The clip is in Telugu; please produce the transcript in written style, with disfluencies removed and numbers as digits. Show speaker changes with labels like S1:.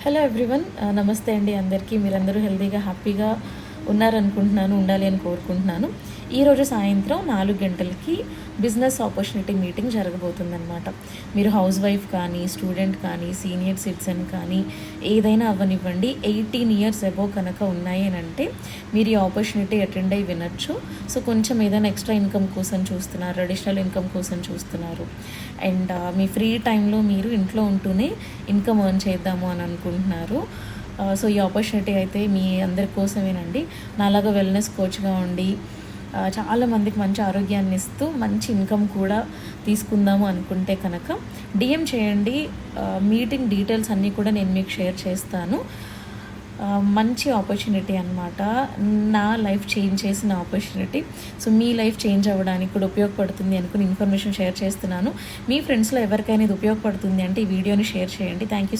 S1: హలో ఎవ్రీవన్, నమస్తే అండి అందరికీ. మీరందరూ హెల్తీగా హ్యాపీగా ఉన్నారనుకుంటున్నాను, ఉండాలి అని కోరుకుంటున్నాను. ఈరోజు సాయంత్రం 4 గంటలకి బిజినెస్ ఆపర్చునిటీ మీటింగ్ జరగబోతుందన్నమాట. మీరు హౌస్ వైఫ్ కానీ, స్టూడెంట్ కానీ, సీనియర్ సిటిజన్ కానీ ఏదైనా అవ్వనివ్వండి, 18 ఇయర్స్ అబోవ్ కనుక ఉన్నాయి అని అంటే మీరు ఈ ఆపర్చునిటీ అటెండ్ అయ్యి వినొచ్చు. సో కొంచెం ఏదైనా ఎక్స్ట్రా ఇన్కమ్ కోసం చూస్తున్నారు, అడిషనల్ ఇన్కమ్ కోసం చూస్తున్నారు, అండ్ మీ ఫ్రీ టైంలో మీరు ఇంట్లో ఉంటూనే ఇన్కమ్ ఎర్న్ చేద్దాము అని అనుకుంటున్నారు. సో ఈ ఆపర్చునిటీ అయితే మీ అందరి కోసమేనండి. నాలాగా వెల్నెస్ కోచ్గా ఉండి చాలామందికి మంచి ఆరోగ్యాన్ని ఇస్తూ మంచి ఇన్కమ్ కూడా తీసుకుందాము అనుకుంటే కనుక డిఎం చేయండి. మీటింగ్ డీటెయిల్స్ అన్నీ కూడా నేను మీకు షేర్ చేస్తాను. మంచి ఆపర్చునిటీ అనమాట, నా లైఫ్ చేంజ్ చేసిన ఆపర్చునిటీ. సో మీ లైఫ్ చేంజ్ అవ్వడానికి కూడా ఉపయోగపడుతుంది అనుకుని ఇన్ఫర్మేషన్ షేర్ చేస్తున్నాను. మీ ఫ్రెండ్స్లో ఎవరికైనా ఇది ఉపయోగపడుతుంది అంటే ఈ వీడియోని షేర్ చేయండి. Thank you.